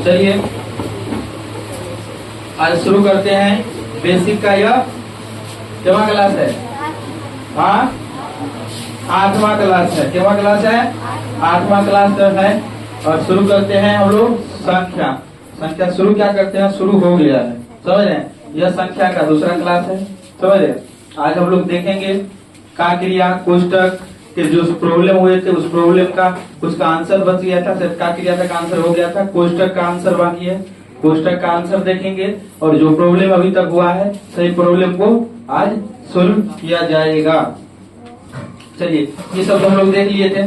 चलिए आज शुरू करते हैं बेसिक का। यह केवा क्लास है? हाँ, 8वां क्लास है। केवा क्लास है? 8वां क्लास है। और शुरू करते हैं हम लोग संख्या शुरू क्या करते हैं, शुरू हो गया है, समझ रहे हैं? यह संख्या का दूसरा क्लास है, समझ रहे? आज हम लोग देखेंगे का क्रिया कोष्टक के जो प्रॉब्लम हुए थे, उस प्रॉब्लम का उसका आंसर बच गया था, सिर्फ का क्रिया तक आंसर हो गया था, कोष्टक का आंसर बाकी है। कोष्टक का आंसर देखेंगे और जो प्रॉब्लम अभी तक हुआ है सही प्रॉब्लम को आज सोल्व किया जाएगा। चलिए, ये सब हम लोग देख लिए थे,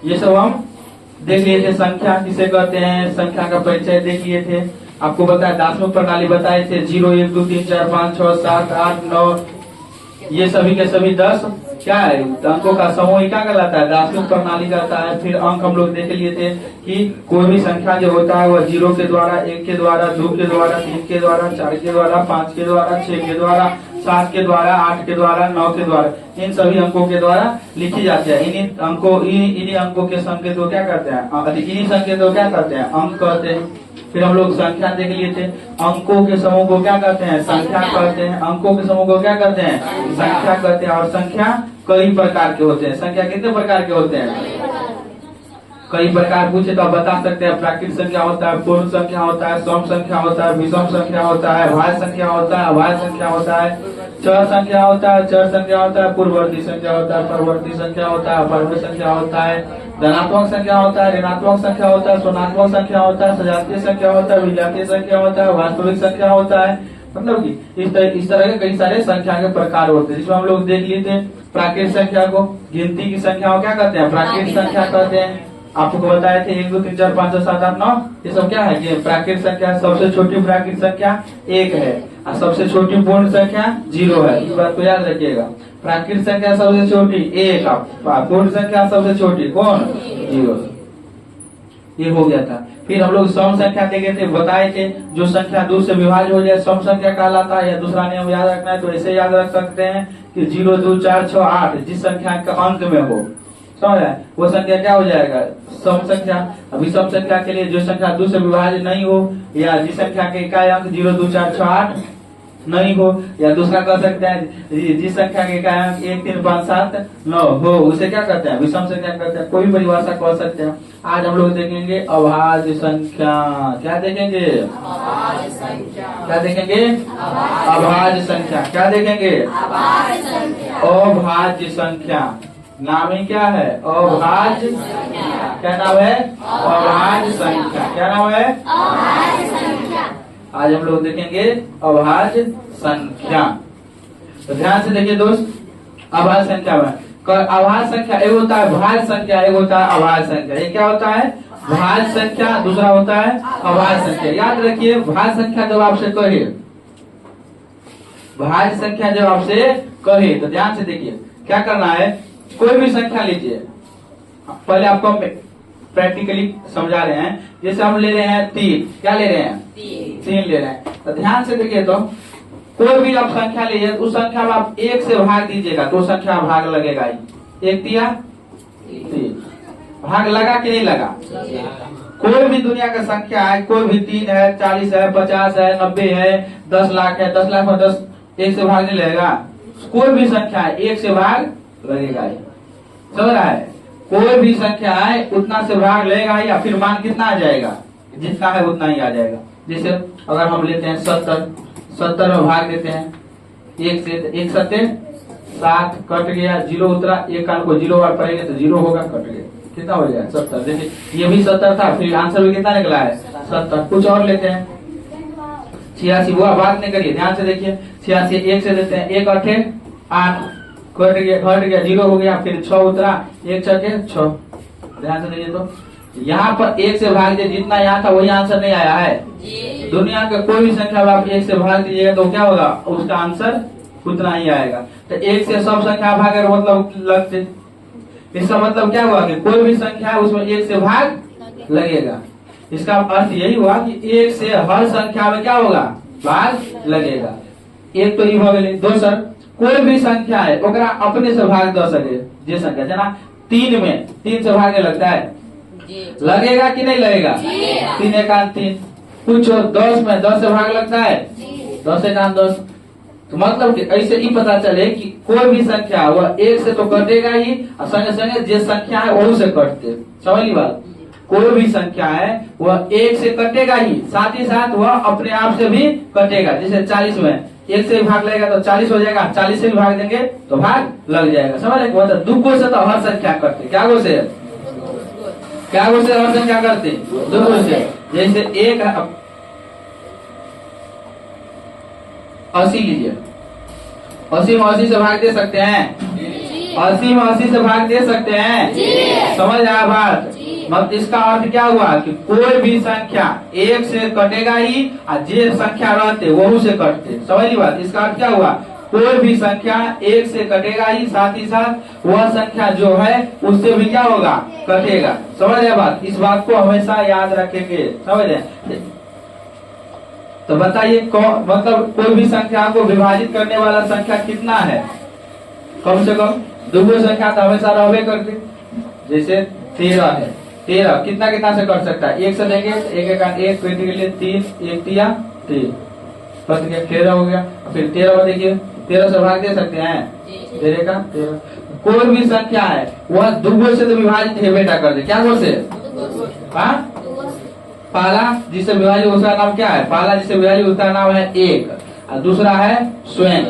ये सब हम देख लिए थे। संख्या किसे कहते हैं, संख्या का परिचय देख लिए थे। आपको बताया दार्शनिक प्रणाली बताए थे, 0 1 2 3 4 5 6 7 8 9, ये सभी के सभी 10 क्या है, अंकों का समूह क्या कहलाता है, दार्शनिक प्रणाली कहता है। फिर अंक हम लोग देख लिए थे कि कोई भी संख्या जो होता है वह 0 के द्वारा, 1 के द्वारा, 2 के द्वारा, 3 के द्वारा, 4 के द्वारा, 5 के द्वारा, 6 के द्वारा, 7 के द्वारा, 8 के द्वारा, 9 के द्वारा, इन सभी अंकों के द्वारा लिखी जाती है। इन्हीं अंकों के संकेत को क्या करते हैं, इन्हीं संकेत को क्या करते हैं, अंक कहते हैं। फिर हम लोग संख्या देख लिए थे, अंकों के समूह को क्या कहते हैं, संख्या कहते हैं। अंकों के समूह को क्या कहते हैं, संख्या कहते हैं। और संख्या कई प्रकार के होते हैं। संख्या कितने प्रकार के होते हैं? कई प्रकार पूछे तो आप बता सकते हैं। प्राकृत संख्या होता है, पूर्ण संख्या होता है, सम संख्या होता है, विषम संख्या होता है, भाज्य संख्या होता है, अभाज्य संख्या होता है, चर संख्या होता है, चर संख्या होता है, पूर्ववर्ती संख्या होता है, परवर्ती संख्या होता है, अपवर्ती संख्या होता है, धनात्मक संख्या होता है, ऋणात्मक संख्या होता है, ऋणात्मक संख्या होता है, सजातीय संख्या होता है, विजातीय संख्या होता है, वास्तविक संख्या होता है। मतलब कि इस तरह के कई सारे संख्या के प्रकार होते हैं, जिसमें हम लोग देख लिए थे प्राकृत संख्या को, गिनती की संख्या को क्या कहते हैं, प्राकृत संख्या कहते हैं। आपको बताए थे 1 2 3 4 5 6 7 8 9, ये सब क्या है, ये प्राकृत संख्या। सबसे छोटी प्राकृत संख्या 1 है और सबसे छोटी पूर्ण संख्या 0 है। इस बात को याद रखिएगा। प्राकृत संख्या सबसे छोटी 1, पूर्ण संख्या सबसे छोटी कौन, 0। ये हो गया था। फिर हम लोग सम संख्या देखे थे, बताए थे जो संख्या 2 से विभाज्य हो जाए सम संख्या कहलाता है। या दूसरा नियम याद रखना है तो ऐसे याद रख सकते हैं कि 0 2 4 6 8 जिस संख्या का अंत में हो, समझ रहे हैं, वो संख्या क्या हो जाएगा, सम संख्या। अभी सम संख्या के लिए जो संख्या 2 से विभाज्य नहीं हो, या जिस संख्या के इकाई अंक 0 2 4 6 8 नहीं हो, या दूसरा कह सकते हैं जिस संख्या के इकाई अंक 1 3 5 7 9 हो, उसे क्या कहते हैं, विषम संख्या कहते हैं। कोई भी परिभाषा कह सकते हैं। आज हम लोग देखेंगे अभाज्य संख्या। क्या देखेंगे, क्या देखेंगे, अभाज्य संख्या। क्या देखेंगे, अभाज्य संख्या। नाम ही क्या है, अभाज्य। क्या नाम है, अभाज्य संख्या। क्या नाम है, आज हम लोग देखेंगे अभाज्य संख्या। तो ध्यान से देखिए दोस्त, अभाज्य संख्या में अभाज्य संख्या एक होता है भाज्य संख्या, एक होता है अभाज्य संख्या। ये क्या होता है, भाज्य संख्या, दूसरा होता है अभाज्य संख्या। याद रखिए, भाज्य संख्या जब आपसे कहे, भाज्य संख्या जब आपसे कहे तो ध्यान से देखिए क्या करना है। कोई भी संख्या लीजिए, पहले आपको प्रैक्टिकली समझा रहे हैं। जैसे हम ले रहे हैं 3, क्या ले रहे हैं, 3 ले रहे हैं। तो ध्यान से देखिए, तो कोई भी आप संख्या लीजिए, उस संख्या में आप 1 से भाग दीजिएगा तो संख्या भाग लगेगा ही। 1 दिया 3, भाग लगा कि नहीं लगा। कोई भी दुनिया का संख्या है, कोई भी 3 है, 40 है, 50 है, 90 है, 10 लाख है, 10 लाख में 10 1 से भाग नहीं लगेगा। कोई भी संख्या है 1 से भाग लगेगा ही, समझ रहा है। कोई भी संख्या है उतना से भाग लेगा या फिर मान कितना आ जाएगा, जितना है उतना ही आ जाएगा। जैसे अगर हम लेते हैं 70 में भाग देते हैं 1 से, 1 7 7 कट गया, 0 उतरा, एक काल को 0 बार पड़ेगा तो 0 होगा, कट गया, कितना हो जाएगा 70। देखिए ये भी 70 था, फिर आंसर भी कितना निकला है 70। कुछ और लेते हैं 86, वो बात नहीं करिए, ध्यान से देखिए। 86 1 से देते हैं, 1 8 8 घट गया 0 हो गया, फिर 6 उतरा, 1 6 6। ध्यान से देखिए, तो यहाँ पर 1 से भाग दिए, जितना यहाँ था वही आंसर नहीं आया है। दुनिया का कोई भी संख्या आप 1 से भाग दीजिएगा तो क्या होगा, उसका आंसर उतना ही आएगा। तो 1 से सब संख्या भाग मतलब लगते, इसका मतलब क्या हुआ कि कोई भी संख्या है उसमें 1 से भाग लगेगा। इसका अर्थ यही हुआ कि 1 से हर संख्या में क्या होगा, भाग लगेगा। एक तो ये हो गए। दोसर, कोई भी संख्या है ओकरा अपने से भाग दे सके, जे संख्या जना 3 में 3 से भागे लगता है, लगेगा कि नहीं लगेगा? 3 एकांत 3। पूछो 10 में 10 से भाग लगता है? 10 एकांत 10। तो मतलब कि ऐसे ही पता चले कि कोई भी संख्या वह 1 से तो कटेगा ही, और संगे संगे जो संख्या है वह से कटते। समझ ली बात? कोई भी संख्या है वह 1 से कटेगा ही, साथ ही साथ वह अपने आप से भी कटेगा। जैसे 40 में 1 से भी भाग लगेगा तो 40 हो जाएगा, 40 से भी भाग देंगे तो भाग लग जाएगा। समझ रहे? मतलब 2 को से तो हर संख्या करते। क्या को से? क्या को से हर संख्या करते? 2 को से। जैसे 1 80 लीजिए, 80 में 80 से भाग दे सकते हैं? 80 में 80 से भाग दे सकते हैं? समझ आया बात? मतलब इसका अर्थ क्या हुआ कि कोई भी संख्या 1 से कटेगा ही, और जे संख्या रहते वह से कटते। समझ ली बात? इसका अर्थ क्या हुआ? कोई भी संख्या 1 से कटेगा ही, साथ ही साथ वह संख्या जो है उससे भी क्या होगा? कटेगा। समझ आया बात? इस बात को हमेशा याद रखेंगे। समझ रहे? तो बताइए मतलब कोई भी संख्या को विभाजित करने वाला संख्या कितना है? कम से कम 2 संख्या तो हमेशा रहबे करते। जैसे 13 है, 13 कितना कितना से कर सकता है? 1 से लेंगे, 1 एकांत 1 के लिए 3, 1 तिया 3, 13 हो गया। फिर 13 में देखिए 13 से भाग दे सकते हैं? 13 का 13। कोई भी संख्या है वह 2 से तो विभाजित है बेटा कर दे। क्या बोल से? पहला जिससे विभाजित उसका नाम क्या है? पहला जिससे विभाजित उसका नाम है 1, और दूसरा है स्वयं।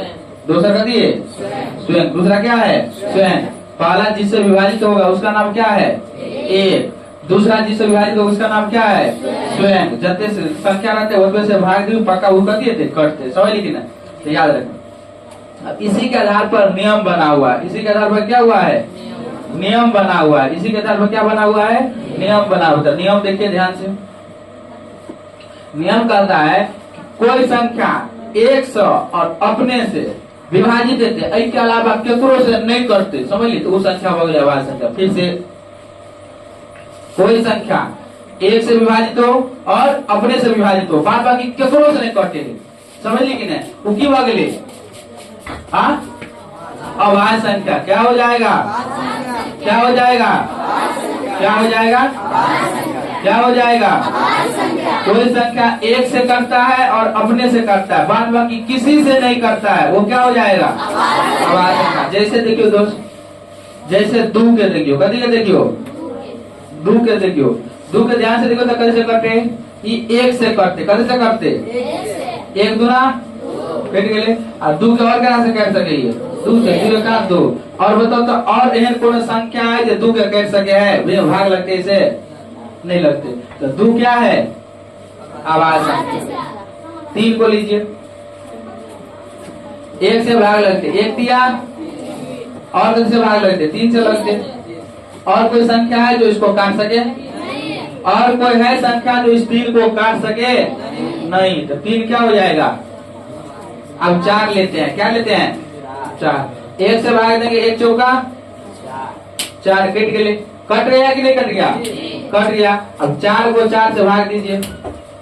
दूसरा कर दिए स्वयं। दूसरा क्या है? स्वयं। पहला जिससे विभाजित होगा उसका नाम क्या है? 1। दूसरा जिससे विभाजित होगा उसका नाम क्या है? स्वयं। जितने संख्या रहते उसमें से भाग दी पक्का वो कर दिए थे कटते। समझ ली कि ना? तो याद रखना। इसी के आधार पर नियम बना हुआ है। इसी के आधार पर क्या हुआ है? नियम बना हुआ है। इसी के आधार पर क्या बना हुआ है? नियम बना हुआ है। नियम देखिए ध्यान से। नियम कहता है कोई संख्या 100 और अपने से विभाजित देते, इसके अलावा केकरो से नहीं करते। समझ ली? तो वो संख्या हो गई अभाज्य संख्या। फिर से कोई संख्या 1 से विभाजित हो और अपने से विभाजित हो, बाद बाकी केकरो से नहीं करते। समझ ली कि नहीं? वो की हो गई? अभाज्य संख्या। क्या हो जाएगा? क्या हो जाएगा? क्या हो जाएगा? क्या हो जाएगा? कोई संख्या 1 से करता है और अपने से करता है, बाद बाकी किसी से नहीं करता है, वो क्या हो जाएगा? अभाज्य संख्या। जैसे देखियो दोस्त, जैसे 2 के देखियो, कभी के देखियो 2 के देखियो, 2 के ध्यान से देखो तो कैसे करते? ये 1 से करते। कैसे से करते? 1 दूना कट गए, और 2 के और क्या से कर सके? 2 से 2 का 2। और बताओ तो और एहन कौन संख्या है जो 2 के कट सके है? भाग लगते इसे नहीं लगते। तो 2 क्या है? अभाज्य संख्या। 3 को लीजिए, 1 से भाग लगते 1 दिया, और किस से भाग लगते? 3 से लगते। और कोई संख्या है जो इसको काट सके? और कोई है संख्या जो इस 3 को काट सके? नहीं। तो 3 क्या हो जाएगा? अब 4 लेते हैं। क्या लेते हैं? 4। 1 से भाग देंगे 1 चौका 4, कट गए। कट गया कि नहीं कट गया? कट गया। अब 4 को 4 से भाग दीजिए,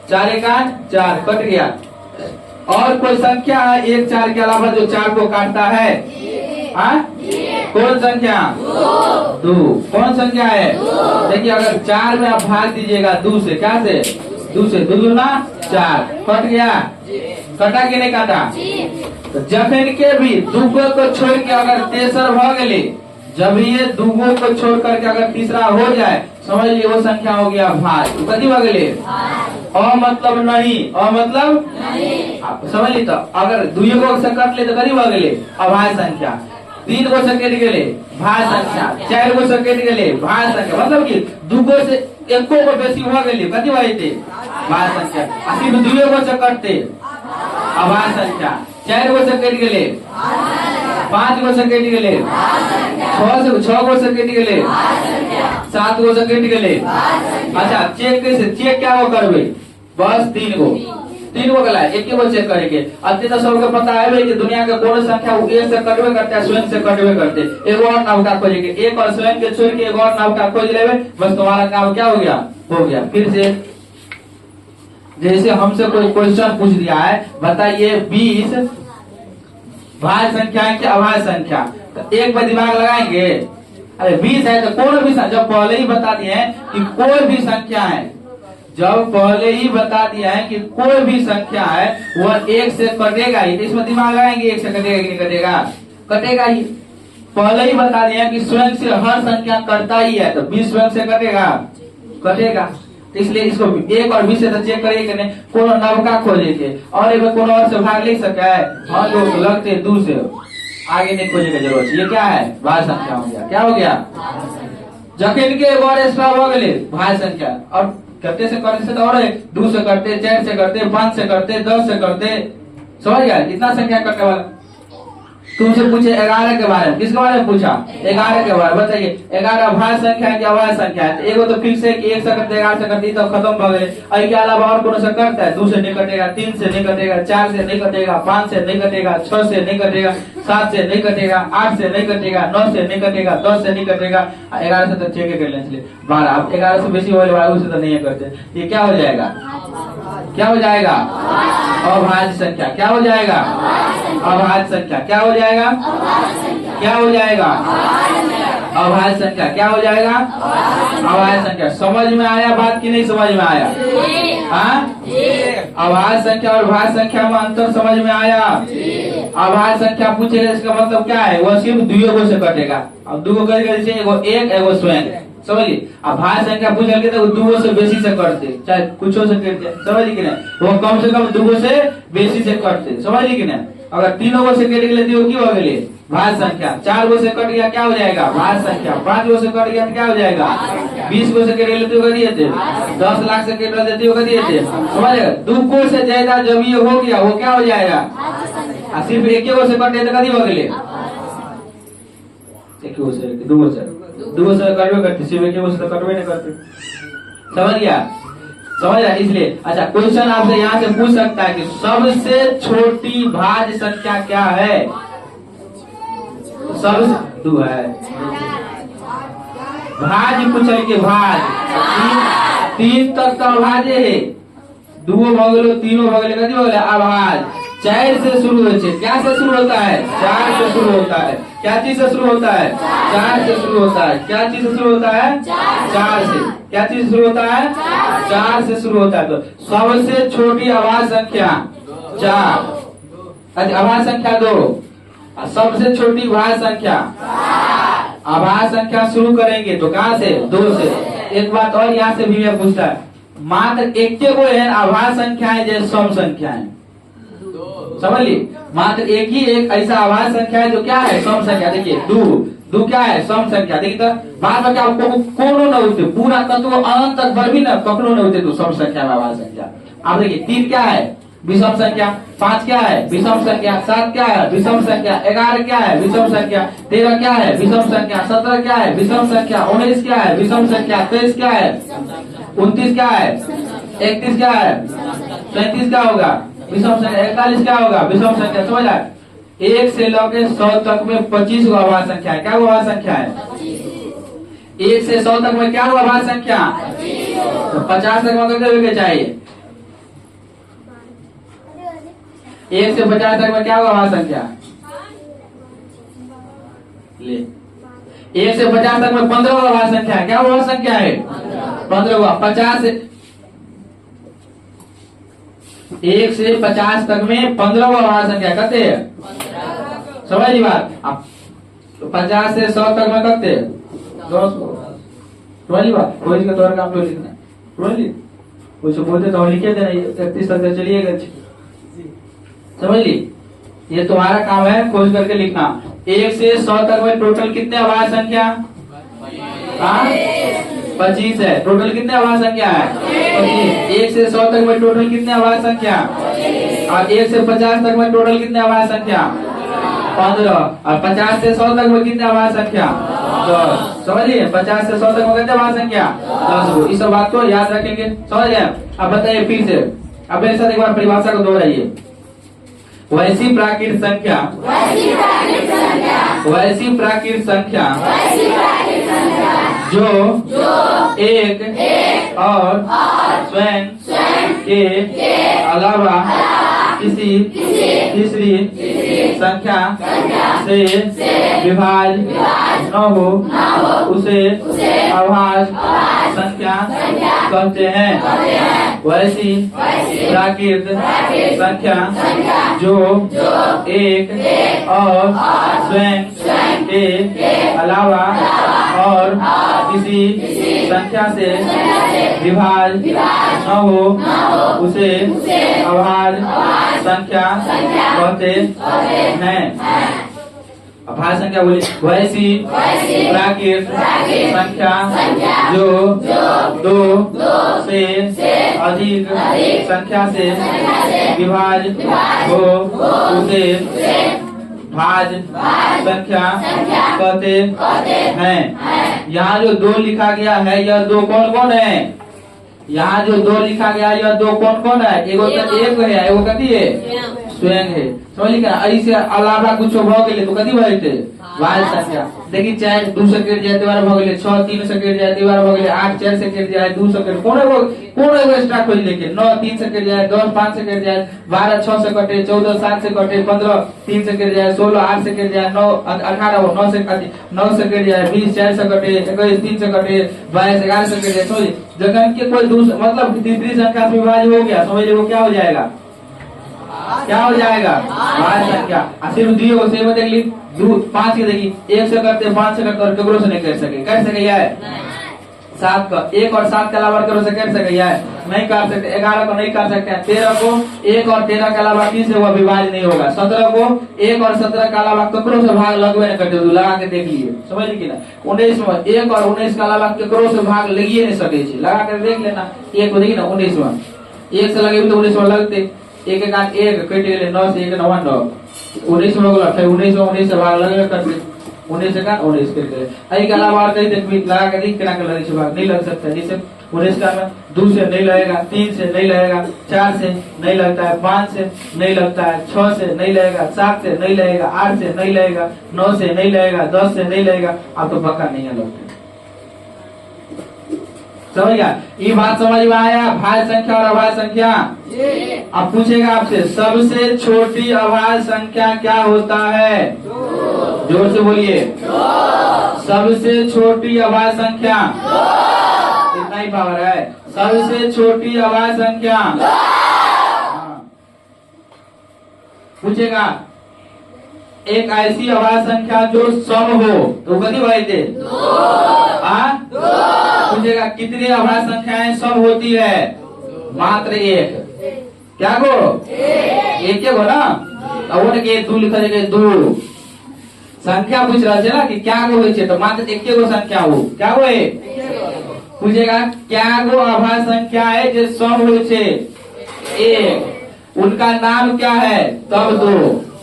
4 एकांत 4, कट गया। और कोई संख्या है 1 4 के अलावा जो 4 को काटता है? कौन संख्या? 2। कौन संख्या है? देखिए अगर 4 में आप भाग दीजिएगा 2 से, क्या से? 2 से 2 दूना 4, कट गया। कटा कि नहीं काटा? तो जब इनके भी 2 को छोड़ के अगर तेसर भ गए, जब ये 2 को छोड़ करके अगर तीसरा हो जाए, समझ लीजिए वो संख्या हो गया भाज्य। कथी भ गए? अमतलब नहीं। अमतलब नहीं। आप समझ ली? तो अगर 2 को से कट ले तो कथी भ गए? अभाज्य संख्या। 3 को से कट गए भाज्य संख्या, 4 को से कट गए भाज्य संख्या। मतलब कि 2 को से 1 को बेसी भ गए कथी भइते? भाज्य संख्या। सिर्फ 2 को से कटते अभाज्य संख्या, 4 को से कट गए, 5 को से कट गए, 6 को से कट गए, 7 को से कट गए। अच्छा चेक कैसे? चेक क्या वो करबे? बस 3 को गला 1 को चेक करेंगे। अति तो सबको पता है कि दुनिया के कौन संख्या 1 से कटवे करते हैं, स्वयं से कटवे करते। एक और नाम का खोजेंगे, एक और स्वयं के छोड़ के एक और नाम का खोज लेवे, बस तुम्हारा काम क्या हो गया? हो गया। फिर से जैसे हमसे कोई क्वेश्चन पूछ दिया है, बताइए 20 भाज्य संख्या है कि अभाज्य संख्या? तो 1 पर दिमाग लगाएंगे, अरे 20 है तो कोई भी जब पहले ही बता दिए हैं कि कोई भी संख्या है, जब पहले ही बता दिया है कि कोई भी संख्या है वह 1 से कटेगा ही, तो इसमें दिमाग लगाएंगे 1 से कटेगा कि नहीं कटेगा, कटेगा ही। पहले ही बता दिया कि स्वयं से हर संख्या करता ही है, तो 20 स्वयं से कटेगा, कटेगा। तो इसलिए इसको 1 और 20 से तो चेक करिए कि नहीं कोनो नवका खोजे के और एक कोनो और से भाग ले सका है। हाँ लोग लगते 2 से आगे नहीं खोजे की जरूरत है। ये क्या है, भाज्य संख्या हो गया। क्या हो गया, जखन के और एक्स्ट्रा हो गए भाज्य संख्या, और करते से करते से तो और 2 से करते, 4 से करते, 5 से करते, 10 से करते, समझ गया कितना संख्या करने वाला। तुमसे पूछे 11 के बारे में, किसके बारे में पूछा, 11 के बारे में। बताइए 11 भाज्य संख्या है कि अभाज्य संख्या है। तो एगो तो फिक्स है कि 1 से करते, 11 से करते, तो खत्म हो गए। और के अलावा और कौन सा करता है, 2 से नहीं कटेगा, 3 से नहीं कटेगा, 4 से नहीं कटेगा, 5 से नहीं कटेगा, 6 से नहीं कटेगा, 7 से नहीं कटेगा, 8 से नहीं कटेगा, 9 से नहीं कटेगा, 10 से नहीं कटेगा, 11 से तो चेक कर लें। 12 अब 11 से बेसी वाले वाले से तो नहीं करते। ये क्या हो जाएगा, क्या हो जाएगा, अभाज्य संख्या। क्या हो जाएगा, अभाज्य संख्या। क्या हो जाएगा, क्या हो जाएगा, अभाज्य संख्या। क्या हो जाएगा, अभाज्य संख्या। समझ में आया बात कि नहीं समझ में आया, हाँ। अभाज्य संख्या और भाज्य संख्या में अंतर समझ में आया। अभाज्य संख्या पूछेगा इसका मतलब क्या है, वह सिर्फ 2 से कटेगा। अब 2 कटेगा जैसे एगो 1 एगो स्वयं, समझिए। अब भाज्य संख्या पूछेंगे तो 2 से बेसी से करते, चाहे कुछ से करते, समझिए कि नहीं। वो कम से कम 2 से बेसी से करते, समझिए कि नहीं। अगर 3 से कट गए तो की हो गई भाज्य संख्या। 4 से कट गया क्या हो जाएगा, भाज्य संख्या। 5 से कट गया तो क्या हो जाएगा, 20 से कट गए तो दिए थे, 10 लाख से कट गए तो दिए थे, समझिएगा। 2 से ज्यादा जब ये हो गया वो क्या हो जाएगा, सिर्फ 1 से कटे तो कभी हो गए, 2 से कटवे करते, सिर्फ 1 से तो कटवे नहीं करते, समझ गया, समझ रहा। इसलिए अच्छा क्वेश्चन आपसे यहाँ से पूछ सकता है कि सबसे छोटी भाज्य संख्या क्या है, सबसे 2 है। भाज्य पूछल के भाज्य 3 तक तो अभाज्य है, 2 भगलो 3 भगले कथी भगले अभाज्य। 4 से शुरू होते, क्या से शुरू होता है, 4 से शुरू होता है। क्या चीज से शुरू होता है, 4 से शुरू होता है। क्या चीज से शुरू होता है, 4 से। क्या चीज शुरू होता है, 4 से शुरू होता है। तो सबसे छोटी अभाज्य संख्या 4, अभाज्य संख्या 2, सबसे छोटी भाज्य संख्या। अभाज्य संख्या शुरू करेंगे तो कहाँ से, 2 से। एक बात और यहाँ से भी मैं पूछता है, मात्र एक को है अभाज्य संख्या है जो सम संख्या है, समझ ली। मात्र एक ही एक ऐसा अभाज्य संख्या है जो क्या है, सम संख्या। देखिए 2 क्या है, सम संख्या। देखिए तो बाद में क्या कोनो न होते, पूरा तत्व अनंत तक पर भी न कखनो न होते तो सम संख्या में अभाज्य संख्या। आप देखिए 3 क्या है, विषम संख्या। 5 क्या है, विषम संख्या। 7 क्या है, विषम संख्या। 11 क्या है, विषम संख्या। 13 क्या है, विषम संख्या। 17 क्या है, विषम संख्या। 19 क्या है, विषम संख्या। 23 क्या है, 29 क्या है, 31 क्या है, 37 क्या होगा, विषम संख्या। 41 क्या होगा, विषम संख्या। समझ आए। 1 से लेकर 100 तक में 25 गो अभाज्य संख्या है। क्या वो अभाज्य संख्या है, 1 से 100 तक में क्या हुआ अभाज्य संख्या, तो 50 तक में कितने चाहिए, 1 से 50 तक में क्या हुआ अभाज्य संख्या, ले 1 से 50 तक में 15 गो अभाज्य संख्या है। क्या वो अभाज्य संख्या है, 15 गो। 50 से 1 से 50 तक में 15 गो अभाज्य संख्या कहते हैं, समझ ली बात। अब 50 से 100 तक में कहते 10 समझ ली बात। कोई का तौर काम तो लिखना समझ ली, कुछ बोलते तो लिखे देना 31 तक चलिएगा, समझ ली। ये तुम्हारा काम है खोज करके लिखना। 1 से 100 तक में टोटल कितने अभाज्य संख्या, 25 है। टोटल कितने अभाज्य संख्या है, 25। 1 से 100 तक में टोटल कितने अभाज्य संख्या, और 1 से 50 तक में टोटल कितने अभाज्य संख्या, 15। और 50 से 100 तक में कितने अभाज्य संख्या, 10। समझिए 50 से 100 तक में कितने अभाज्य संख्या, 10। इस बात को याद रखेंगे, समझ गए। अब बताइए फिर से, अब मेरे साथ एक बार परिभाषा को दोहराइए। वैसी प्राकृत संख्या, वैसी प्राकृत संख्या जो एक और स्वयं के अलावा किसी तीसरी संख्या से विभाज्य न हो उसे अभाज्य संख्या कहते हैं। वैसी प्राकृत संख्या जो एक और स्वयं के अलावा और किसी संख्या से विभाज्य न हो उसे अभाज्य संख्या कहते हैं। अभाज्य संख्या बोली वैसी प्राकृत संख्या जो दो से अधिक संख्या से विभाज्य हो उसे भाज्य संख्या कहते हैं। यहाँ जो दो लिखा गया है यह दो कौन कौन है? यहाँ जो दो लिखा गया है यह दो कौन कौन है? एगो तो एक है, एगो कथी है? स्वयं है। समझ क्या? ऐसे अलावा कुछ भ गेले तो कथी भइते? भाज्य संख्या। देखी 4 2 से कट जाए द्वारा भ गेले, 6 3 से कट जाए द्वारा भ गेले, 8 4 से कट जाए 2 से कट कौन एगो स्टार्ट हो लेके 9 3 से कट जाए, 10 5 से कट जाए, 12 6 से कटे, 14 7 से कटे, 15 3 से कट जाए, 16 8 से कट जाए, 9 18 9 से कट जाए, 20 4 से कटे, 21 3 से कटे, 22 11 से कट जाए। समझ जगन के कोई मतलब तीसरी संख्या से विभाज्य हो गया, समझ वो क्या हो जाएगा? क्या हो जाएगा? भाज्य संख्या। सिर्फ दियो को सेव देख ली 5 के देखी 1 से करते 5 से करते और केकरो से नहीं कर सके है 7 का 1 और 7 के अलावा करो से कर सके है नहीं कर सकते। 11 को नहीं कर सकते हैं। 13 को 1 और 13 के अलावा 3 से वह विभाज्य नहीं होगा। 17 को 1 और 17 के अलावा केकरो से भाग लगवे नहीं करते, लगा के देख लिए। समझ ली ना? 19 में 1 और 19 के अलावा केकरो से भाग लगिए नहीं सके, लगा कर देख लेना। 1 को देखी ना 19 में 1 से लगे तो 19 में लगते 1 1 1 कट गए 9 से 1 9 9 19 में होगा। फिर 19 में 19 से भाग लगे करते 19 से का 19 करके आई के अलावा और कहीं तक भी लगा के देख के ना कर लगे भाग नहीं लग सकता। जैसे 19 का 2 से नहीं लगेगा, 3 से नहीं लगेगा, 4 से नहीं लगता है, 5 से नहीं लगता है, 6 से नहीं लगेगा, 7 से नहीं लगेगा, 8 से नहीं लगेगा, 9 से नहीं लगेगा, 10 से नहीं लगेगा। आप तो पक्का नहीं है लगते। समझ गया? ये बात समझ में आया? भाज्य संख्या और अभाज्य संख्या। अब पूछेगा आपसे सबसे छोटी अभाज्य संख्या क्या होता है? जोर से बोलिए। सबसे छोटी अभाज्य संख्या इतना ही पावर है। सबसे छोटी अभाज्य संख्या पूछेगा एक ऐसी अभाज्य संख्या जो सम हो तो कभी भाई थे पूछेगा कितनी अभाज्य संख्याएं सम होती है? मात्र एक। क्या गो? एक हो ना। अब के 2 लिखा जाएगा 2 संख्या पूछ रहा है ना कि क्या गो हो तो मात्र एक गो संख्या हो। क्या हो? पूछेगा क्या गो अभाज्य संख्या है जो सम हो एक, उनका नाम क्या है? तब 2।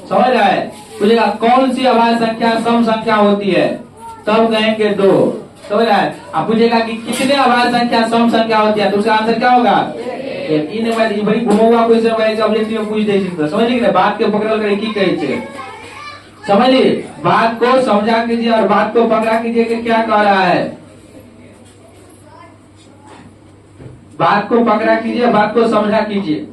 समझ रहा है? पूछेगा कौन सी अभाज्य संख्या सम संख्या होती है? तब कहेंगे 2। समझ रहा है? आप पूछेगा कि कितने अभाज्य संख्या सम संख्या होती है तो उसका आंसर क्या होगा? बड़ी घुमौआ क्वेश्चन ऑब्जेक्टिव में पूछ दे। समझ लीजिए बात के पकड़ कर की कही समझ लीजिए, बात को समझा कीजिए और बात को पकड़ा कीजिए कि क्या कह रहा है। बात को पकड़ा कीजिए, बात को समझा कीजिए।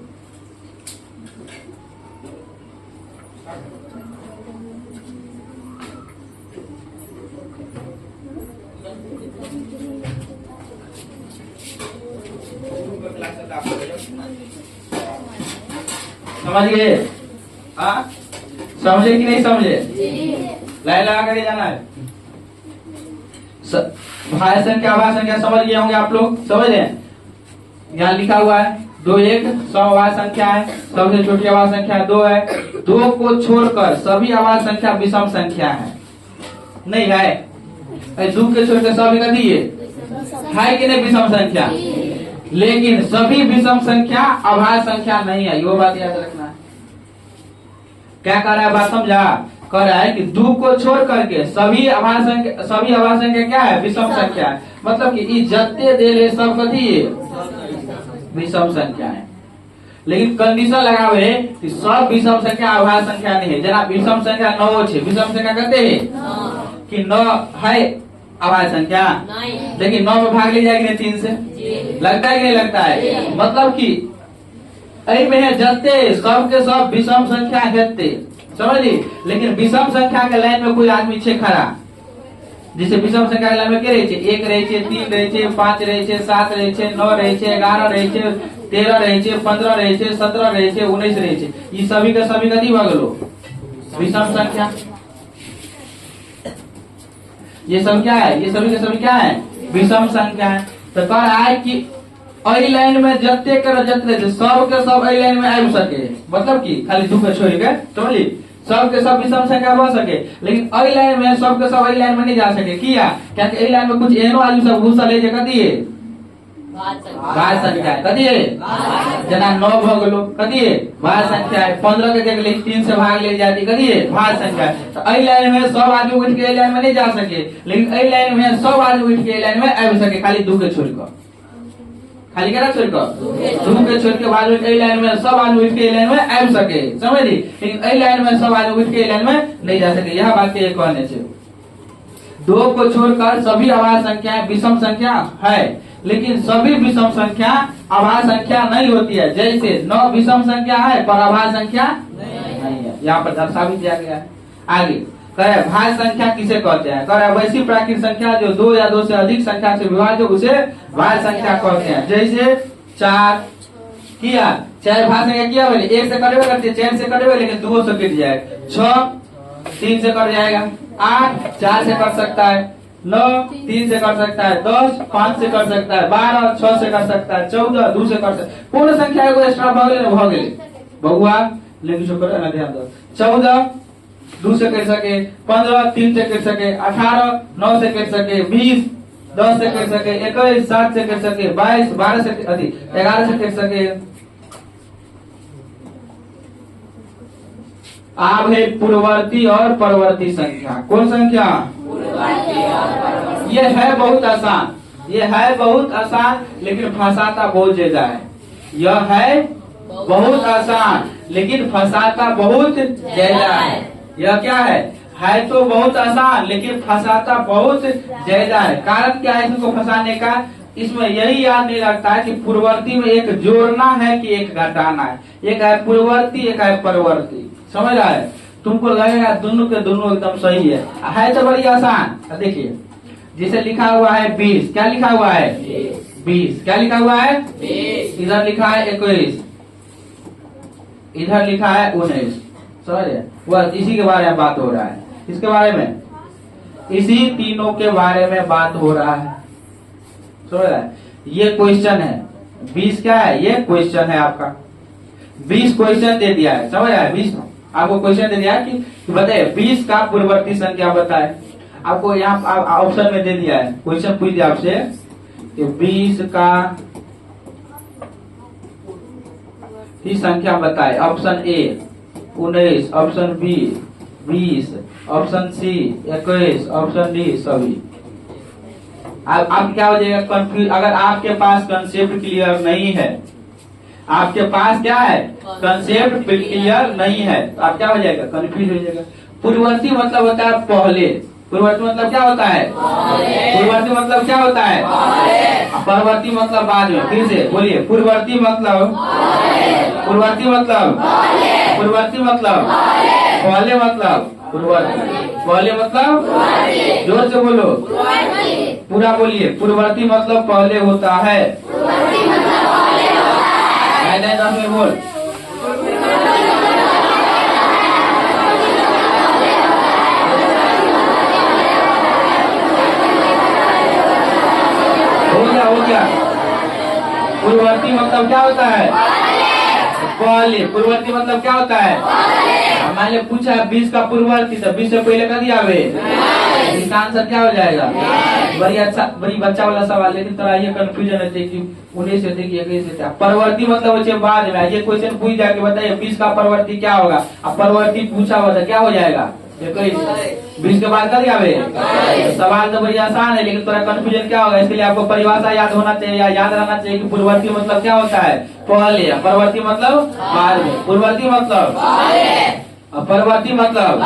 समझ गए? समझे कि नहीं समझे? लाइन लगा करके जाना है। भाज्य संख्या अभाज्य संख्या समझ गए होंगे आप लोग? समझ रहे हैं? यहाँ लिखा हुआ है 2 1 सम अभाज्य संख्या है। सबसे छोटी अभाज्य संख्या 2 है। 2 को छोड़कर सभी अभाज्य संख्या विषम संख्या है। नहीं है? 2 के छोड़कर सभी का दिए है कि नहीं विषम संख्या? लेकिन सभी विषम संख्या अभाज्य संख्या नहीं है। ये बात याद रखना है। क्या कह रहा है? बात समझा? कह रहा है कि 2 को छोड़ करके सभी अभाज्य संख्या क्या है? विषम संख्या है। मतलब कि जत्ते दे सब कथी विषम संख्या है। लेकिन कंडीशन लगा हुए कि सब विषम संख्या अभाज्य संख्या नहीं है। जना विषम संख्या 9 है, विषम संख्या कहते हैं कि 9 है अभाज्य संख्या, लेकिन 9 में भाग ली जाएगी नहीं 3 से। लगता है कि नहीं लगता है? मतलब कि में है जत्ते सब के सब विषम संख्या हेते। समझ ली? लेकिन विषम संख्या के लाइन में कोई आदमी छे खड़ा जैसे विषम संख्या लाइन में क्या रहे 1 रहे 3 रहे 5 रहे 7 रहे 9 रहे 11 रहे 13 रहे 15 रहे 17 रहे 19 रहे ये सभी का सभी कथी भ गेलो विषम संख्या। ये सब क्या है ये सभी के सभी क्या है विषम संख्या है। तो कह रहा है कि अई लाइन में जते कर जते सब के सब अई लाइन में आबि सके मतलब कि खाली दू के छोड़ के समझली सब के सब विषम संख्या बन सके लेकिन अई लाइन में सब के सब अई लाइन में नहीं जा सके किया क्या कि अई लाइन में कुछ एनो आदमी सब घुसल है जे कथी है भाज्य संख्या है कथी है जना 9 भ गेलो कथी है भाज्य संख्या है 15 के देख ले 3 से भाग ले जाती कथी है भाज्य संख्या है। तो अई लाइन में सब आदमी उठ के अई लाइन में नहीं जा सके लेकिन अई लाइन में सब आदमी उठ के अई लाइन में आबि सके खाली दू के छोड़ के खाली क्या छोड़ कर दू के छोड़ के बाद में लाइन में सब आदमी उठ के लाइन में आबि सके समझली लेकिन अई लाइन में सब आदमी उठ के लाइन में नहीं जा सके। यह बात के कहने से 2 को छोड़कर सभी अभाज्य संख्याएं विषम संख्या है लेकिन सभी विषम संख्या अभाज्य संख्या नहीं होती है। जैसे 9 विषम संख्या है पर अभाज्य संख्या नहीं है यहाँ पर दर्शा भी दिया गया है। आगे कहे भाज्य संख्या किसे कहते हैं कह वैसी प्राकृतिक संख्या जो 2 या 2 से अधिक संख्या से विभाज्य उसे भाज्य संख्या कहते हैं। जैसे 4 किया 4 भाज्य संख्या किया बोले 1 से कटेगा करते 4 से कटेगा लेकिन 2 से कट जाएगा 6 3 से कट जाएगा 8 4 से कट सकता है 9 3 से कर सकता है 10 5 से कर सकता है 12 6 से कर सकता है 14 2 से कर सकता है पूर्ण संख्या को एक्स्ट्रा भगले बहुआ लेकिन जो करे ना ध्यान दो 14 2 से कर सके 15 3 से कर सके 18 9 से कर सके 20 10 से कर सके 21 7 से कर सके 22 12 से 11 से कर सके। अब है पूर्ववर्ती और परवर्ती संख्या। कौन संख्या ये है बहुत आसान ये है बहुत आसान लेकिन फंसाता बहुत ज्यादा है। यह है बहुत आसान लेकिन फंसाता बहुत ज्यादा है। यह क्या है तो बहुत आसान लेकिन फंसाता बहुत ज्यादा है। कारण क्या है इसको फंसाने का इसमें यही याद नहीं रखता है कि पूर्ववर्ती में एक जोड़ना है कि एक घटाना है। एक है पूर्ववर्ती एक है परवर्ती समझ रहा है। तुमको लगेगा दोनों के दोनों एकदम सही है तो बड़ी आसान। देखिए जिसे लिखा हुआ है 20 क्या लिखा हुआ है 20 क्या लिखा हुआ है 20 इधर लिखा है 21 इधर लिखा है 19 समझे वह इसी के बारे में बात हो रहा है। इसके बारे में इसी तीनों के बारे में बात हो रहा है समझ रहा है। ये क्वेश्चन है 20 क्या है ये क्वेश्चन है आपका 20 क्वेश्चन दे दिया है समझ रहा है। 20 आपको क्वेश्चन दे दिया है कि बताइए 20 का पूर्ववर्ती संख्या बताए। आपको यहाँ ऑप्शन में दे दिया है क्वेश्चन पूछ दिया आपसे कि 20 का ही संख्या बताए। Option A 19 option B 20 option C 21 option D सभी। अब क्या हो जाएगा कंफ्यूज। अगर आपके पास कंसेप्ट क्लियर नहीं है आपके पास क्या है कंसेप्ट क्लियर नहीं है तो आप क्या हो जाएगा कंफ्यूज हो जाएगा। पूर्ववर्ती मतलब होता है पहले। पूर्ववर्ती मतलब क्या होता है पूर्ववर्ती मतलब क्या होता है परवर्ती मतलब बाद में। फिर से बोलिए पूर्ववर्ती मतलब पूर्ववर्ती मतलब पूर्ववर्ती मतलब पहले मतलब पूर्ववर्ती पहले मतलब जोर से बोलो पूरा बोलिए पूर्ववर्ती मतलब पहले होता है। नहीं बोल हो गया पूर्ववर्ती मतलब क्या होता है पहले। पूर्ववर्ती मतलब क्या होता है मान लिया पूछा 20 का पूर्ववर्ती तो 20 से पहले कर दिया इसका आंसर क्या हो जाएगा बड़ी अच्छा बड़ी बच्चा वाला सवाल। लेकिन थोड़ा ये कंफ्यूजन है कि 19 से थे कि 21 से था। परवर्ती मतलब बच्चे बाद में ये क्वेश्चन पूछ जाके बताइए 20 का परवर्ती क्या होगा। अब परवर्ती पूछा हुआ था क्या हो जाएगा 20 के बाद कर दिया सवाल तो बड़ी आसान है लेकिन थोड़ा कंफ्यूजन क्या होगा। इसके लिए आपको परिभाषा याद होना चाहिए या याद रहना चाहिए कि पूर्ववर्ती मतलब क्या होता है पहले परवर्ती मतलब बाद में। पूर्ववर्ती मतलब परवर्ती मतलब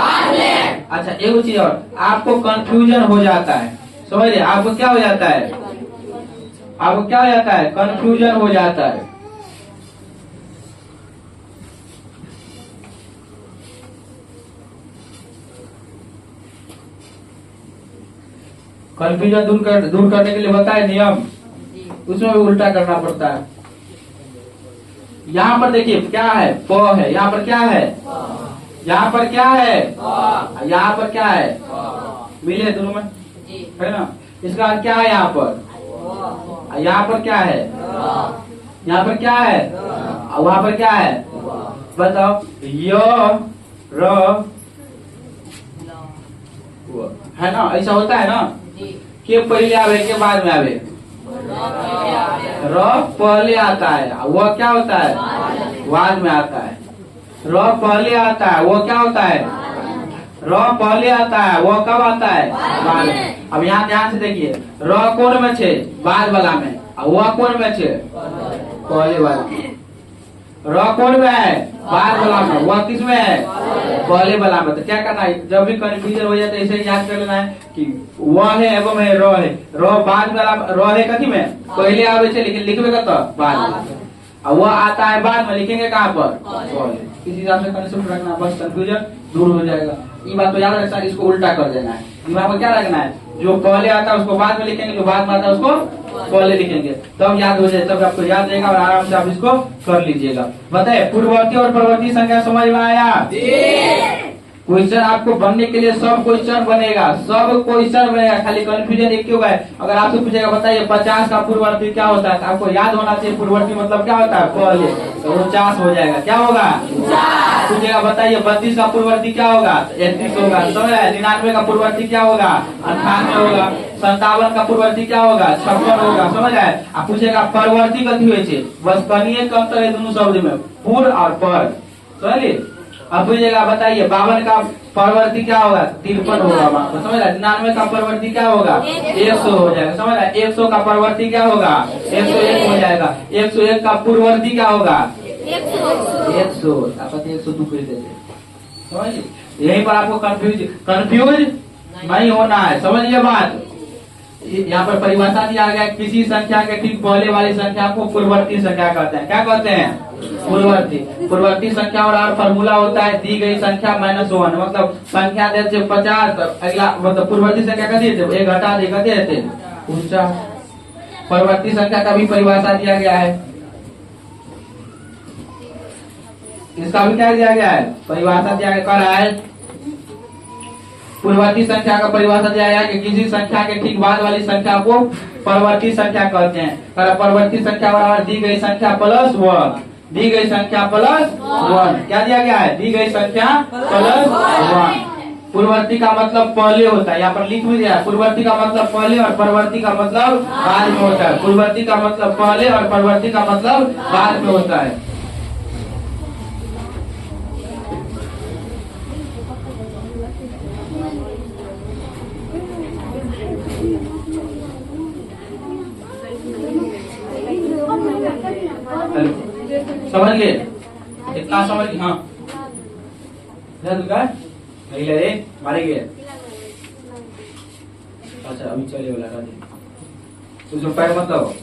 अच्छा एक चीज और आपको कंफ्यूजन हो जाता है समझिए। आपको क्या हो जाता है आपको क्या हो जाता है कंफ्यूजन हो जाता है। कंफ्यूजन दूर करने के लिए बताए नियम, उसमें भी उल्टा करना पड़ता है। यहाँ पर देखिए क्या है, प है, यहाँ पर क्या है, यहाँ पर क्या है, यहाँ पर क्या है, मिले दोनों में है ना। इसका अर्थ क्या है, यहाँ पर क्या है, यहाँ पर क्या है, वहां पर क्या है, बताओ। य र है ना, ऐसा होता है ना कि पहले आवे के बाद में आवे। र पहले आता है, वह क्या होता है, बाद में आता है। र पहले आता है, वो क्या होता है, र पहले आता है, वो कब आता है, बाद में। अब यहाँ ध्यान से देखिए, र कौन में छे, बाद वाला में, वह कौन में छे, पहले वाला। र कौन में है, बाद वाला में, वह किस में है, पहले वाला में। तो क्या करना है, जब भी कंफ्यूजन हो जाए तो ऐसे ही याद कर लेना है कि वह है एवं है र है। र बाद वाला, र है कथी में, पहले आवे छे, लेकिन लिखबे का बाद में। और वह आता है बाद में, लिखेंगे कहाँ पर, इस हिसाब से कंसेप्ट रखना, बस कंफ्यूजन दूर हो जाएगा। ये बात तो याद रखना, इसको उल्टा कर देना है। दिमाग में क्या रखना है, जो पहले आता है उसको बाद में लिखेंगे, जो बाद में आता है उसको पहले लिखेंगे, तब याद हो जाए, तब आपको याद रहेगा और आराम से आप इसको कर लीजिएगा। बताए पूर्ववर्ती और परवर्ती संख्या समझ में आया। क्वेश्चन आपको बनने के लिए सब क्वेश्चन बनेगा, सब क्वेश्चन बनेगा, खाली कंफ्यूजन एक क्यों है। अगर आपसे पूछेगा बताइए 50 का पूर्ववर्ती क्या होता है, तो आपको याद होना चाहिए पूर्ववर्ती मतलब क्या होता है, पहले, तो 49 हो जाएगा। क्या होगा, पूछेगा बताइए 32 का पूर्ववर्ती क्या होगा, 33 होगा। समझ रहे, 99 का पूर्ववर्ती क्या होगा, 98 होगा। 57 का पूर्ववर्ती क्या होगा, 56 होगा। समझ रहे, आप पूछेगा परवर्ती कथी हुए छे, बस कनिए कम तरह दोनों शब्द में, पूर्व और पर। समझिए, अब पूछेगा बताइए 52 का परवर्ती क्या होगा, 53 होगा। समझ रहा, 99 का परवर्ती क्या होगा, 100 हो जाएगा। समझ रहा, 100 का परवर्ती क्या होगा, 101 हो जाएगा। 101 का पूर्ववर्ती क्या होगा, 100। आप 102 फिर देते, समझिए। यहीं पर आपको कंफ्यूज नहीं होना है, समझिए बात। यहाँ पर परिभाषा दिया गया, किसी संख्या के ठीक पहले वाली संख्या को पूर्ववर्ती संख्या कहते हैं। क्या कहते हैं, पूर्ववर्ती। पूर्ववर्ती संख्या और फॉर्मूला होता है दी गई संख्या -1, मतलब संख्या देते 50, अगला मतलब पूर्ववर्ती संख्या का देते 1 घटा दे कहते 49। परवर्ती संख्या का भी परिभाषा दिया गया है, इसका भी क्या दिया गया है, परिभाषा दिया गया है। पूर्ववर्ती संख्या का परिभाषा दिया गया कि किसी संख्या के ठीक बाद वाली संख्या को परवर्ती संख्या कहते हैं। परवर्ती संख्या बराबर दी गई संख्या प्लस 1, दी गई संख्या प्लस 1। क्या दिया गया है, दी गई संख्या प्लस 1। पूर्ववर्ती का मतलब पहले होता है, यहाँ पर लिख भी दिया, पूर्ववर्ती का मतलब पहले और परवर्ती का मतलब बाद में होता है। पूर्ववर्ती का मतलब पहले और परवर्ती का मतलब बाद में होता है। समझ गए, इतना समझ गए। हाँ नहीं ले रे, मारे गए। अच्छा अभी चलिए वाला तो पैर मतलब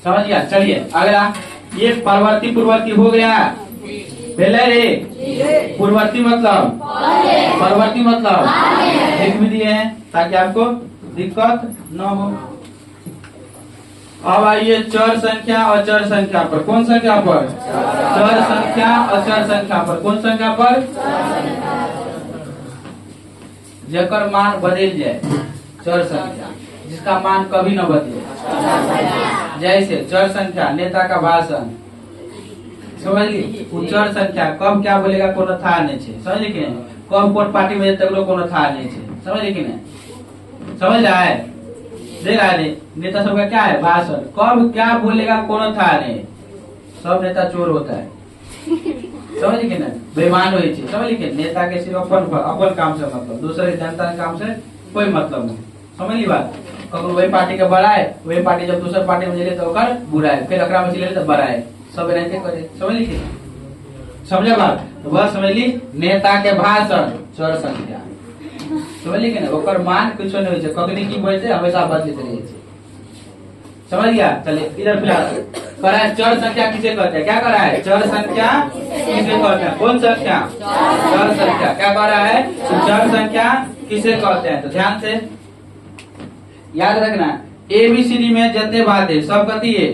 समझ गया। चलिए अगला, ये परवर्ती पूर्ववर्ती हो गया, पहले रे पूर्ववर्ती मतलब परवर्ती मतलब लिख भी दिए हैं ताकि आपको दिक्कत न हो। अब आइए चर संख्या और चर संख्या पर। कौन संख्या पर, चर संख्या और चर संख्या पर। कौन संख्या पर, जेकर मान बदल जाए, चर संख्या जिसका मान कभी न बदले। जैसे चर संख्या नेता का भाषण, समझिए। चर संख्या कब क्या बोलेगा कोनो था नहीं छे, समझिए कि नहीं। कब कौन पार्टी में तक लोग कोनो था नहीं छे, समझिए कि नहीं। समझ रहा है, देख रहा है नेता सबका क्या है, भाषण। कब क्या बोलेगा कोनो था नहीं, सब नेता चोर होता है, समझिए कि नहीं, बेईमान होई छे। समझिए कि नेता के सिर्फ अपन काम से मतलब, दूसरे जनता के काम से कोई मतलब नहीं। समझिए बात। कभी वही पार्टी के बढ़ाए, वही पार्टी जब दूसरे पार्टी में चले तो ओकर बुराए, फिर अकरा में चले तो बढ़ाए, सब रहते करे। समझिए कि समझे बात, तो बस समझ ली नेता के भाषण चर संख्या, समझिए कि ना। ओकर मान कुछ नहीं होय, कखनी की बोल छे हमेशा बदलते रहे छे, समझ गया। चलिए इधर फिलहाल करा है चर संख्या किसे कहते हैं, क्या करा है, चर संख्या किसे कहते हैं। कौन संख्या, चर संख्या। क्या करा है, चर संख्या किसे कहते हैं, तो ध्यान से याद रखना ABCD में जितने बात है सब कथी है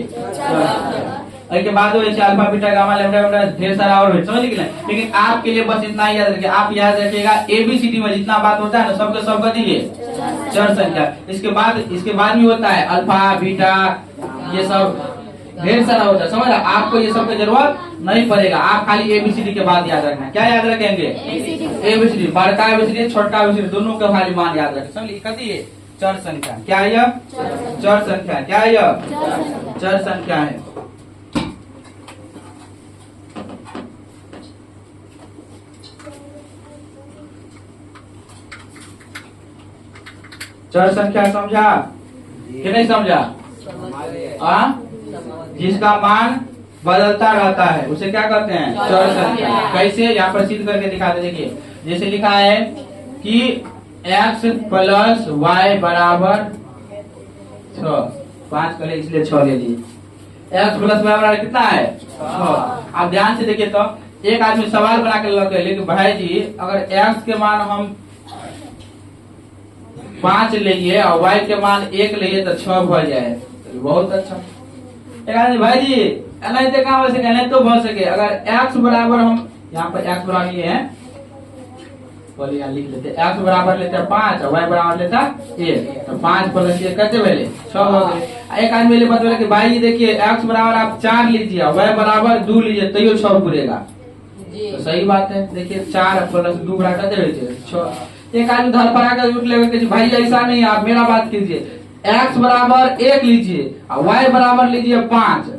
के बाद अल्फा बीटा गामा लैम्डा वैम्डा ढेर सारा और समझ लिखना। लेकिन आपके लिए बस इतना याद रखिए, आप याद रखिएगा ABCD में जितना बात होता है ना सबके सब कथी है चर संख्या। इसके बाद भी होता है अल्फा बीटा, ये सब ढेर सारा होता है, समझ। आपको ये सब की जरूरत नहीं पड़ेगा, आप खाली ABCD के बाद याद रखना। क्या याद रखेंगे? ABCD, बड़का ABCD छोटा ABCD दोनों का खाली मान याद रखें। समझ कथी है चर संख्या। क्या है यह? चर संख्या। क्या है यह? चर संख्या है। चर संख्या समझा कि नहीं समझा? जिसका मान बदलता रहता है उसे क्या कहते हैं? चर संख्या। कैसे? यहाँ पर सिद्ध करके दिखाते। देखिए जैसे लिखा है कि x प्लस वाई बराबर 6, 5 कर ले इसलिए 6 ले लिए। x प्लस वाई बराबर कितना है? 6। आप ध्यान से देखिए तो एक आदमी सवाल बना के लगे, लेकिन भाई जी अगर x के मान हम 5 लिए और y के मान 1 लिए तो 6 भर जाए, तो बहुत अच्छा। एक आदमी भाई जी नहीं कहाँ हो सके, नहीं तो भर सके। अगर x बराबर हम यहाँ पर x बराबर लिए हैं, बोलिए यहाँ लिख लेते, x बराबर लेते हैं 5 और y बराबर लेता 1, तो 5 प्लस 1 करते पहले 6 हो गए। एक आदमी बता कि भाई जी देखिए x बराबर आप 4 लीजिए और y बराबर 2 लीजिए तो 6 पूरेगा, तो सही बात है। देखिए 4 प्लस 2 बराबर करते 6। एक आदमी घर पर आकर उठ लेगा भाई ऐसा नहीं, आप मेरा बात कीजिए, x बराबर 1 लीजिए और y बराबर लीजिए 5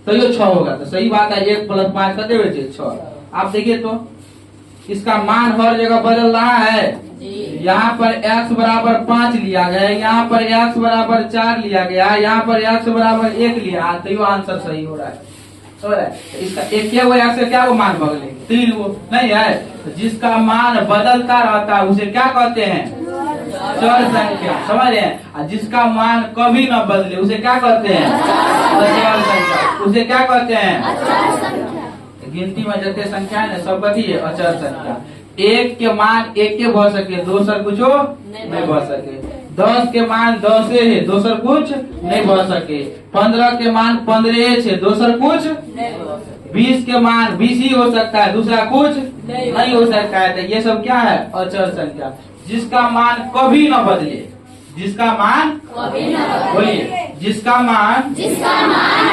तो ये 6 होगा, तो सही बात है। 1 प्लस 5 करते हुए 6। आप देखिए तो इसका मान हर जगह बदल रहा है। यहाँ पर x बराबर 5 लिया गया, यहाँ पर x बराबर 4 लिया गया, यहाँ पर x बराबर 1 लिया, तो ये आंसर सही हो रहा है। इसका एक क्या वो मान बदले 3 वो नहीं है, तो जिसका मान बदलता रहता है उसे क्या कहते हैं? चर संख्या। समझ रहे हैं? जिसका मान कभी न बदले उसे क्या कहते हैं? अचर संख्या। उसे क्या कहते हैं? गिनती में जितने संख्या है ना सब कथी है? अचर संख्या। 1 के मान 1 के भर सके, दोसर कुछ नहीं भर सके। 10 के मान 10 है, दोसर कुछ नहीं भर सके। 15 के मान 15 है, दोसर कुछ। 20 के मान 20 ही हो सकता है, दूसरा कुछ नहीं हो सकता है। तो ये सब क्या है? अचर संख्या। जिसका मान कभी न बदले, जिसका मान बोलिए, जिसका मान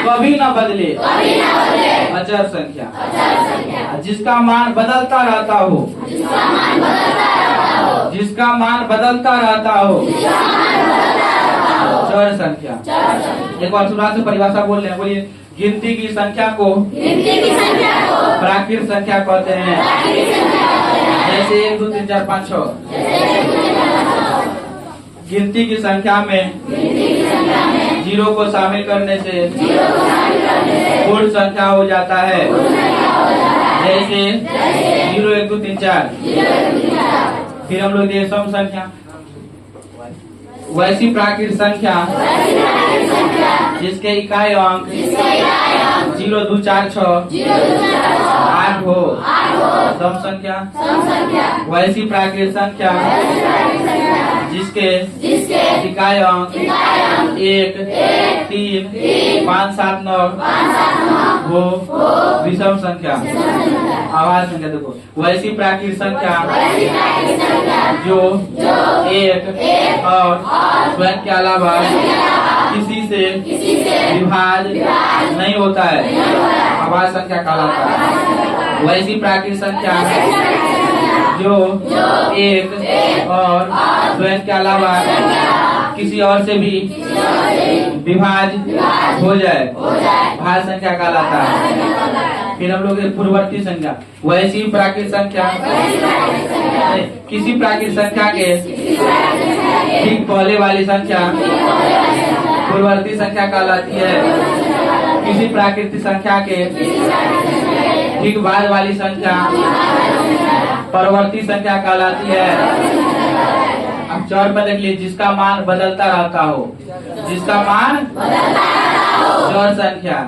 कभी न बदले अचर संख्या। जिसका मान बदलता रहता हो, जिसका मान बदलता रहता हो चर संख्या। एक बार शुरुआत से परिभाषा बोल रहे हैं, बोलिए। गिनती की संख्या को प्राकृत संख्या कहते हैं। जैसे 1 2 3 4 5 6। गिनती की संख्या में 0 को शामिल करने से पूर्ण संख्या हो जाता है। जैसे 0 1 2 3 4। फिर हम लोग दिए सम संख्या। वैसी प्राकृत संख्या जिसके इकाई अंक 0 2 4 6 8 हो सम संख्या। वैसी प्राकृत संख्या जिसके इकाई अंक 1 3 5 7 9 हो विषम संख्या। आवाज संख्या देखो, वैसी प्राकृत संख्या जो 1 और स्वयं के अलावा किसी से विभाज्य नहीं होता है, आवाज संख्या कहलाता है। वैसी प्राकृत संख्या जो 1 और स्वयं के अलावा किसी और से भी विभाज्य हो जाए, भाज्य संख्या कहलाता है। फिर हम लोग पूर्ववर्ती संख्या। वैसी प्राकृत संख्या किसी प्राकृत संख्या के ठीक पहले वाली संख्या पूर्ववर्ती संख्या कहलाती है। किसी प्राकृतिक संख्या के ठीक बाद वाली संख्या परवर्ती संख्या कहलाती है। अब चौर में देख लीजिए, जिसका मान बदलता रहता हो, जिसका मान चौर संख्या,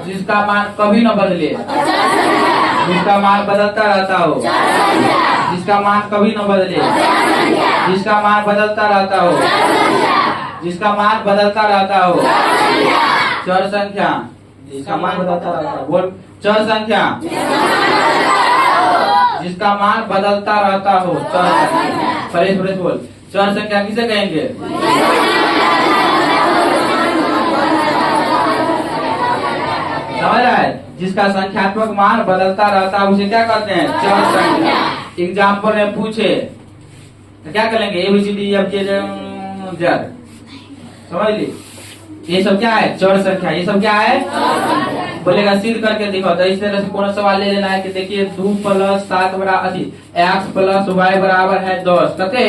जिसका मान कभी न बदले, जिसका मान बदलता रहता हो, जिसका मान कभी न बदले, जिसका मान बदलता रहता हो, जिसका मान बदलता रहता हो। चर संख्या जिसका मान बदलता रहता हो। बोल, चर संख्या जिसका मान बदलता रहता हो। चर संख्या, फ्रेश फ्रेश बोल। चर संख्या किसे कहेंगे? समझ रहा है? जिसका संख्यात्मक मान बदलता रहता है उसे क्या कहते हैं? चर संख्या। एग्जाम्पल में पूछे तो क्या करेंगे? ABCD जेड, समझ ली? ये सब क्या है? चर संख्या। ये सब क्या है? बोलेगा सिद्ध करके दिखाओ। तो इस तरह से कौन सवाल ले लेना है कि देखिए 2 + 7 बराबर x + y बराबर है 10। कते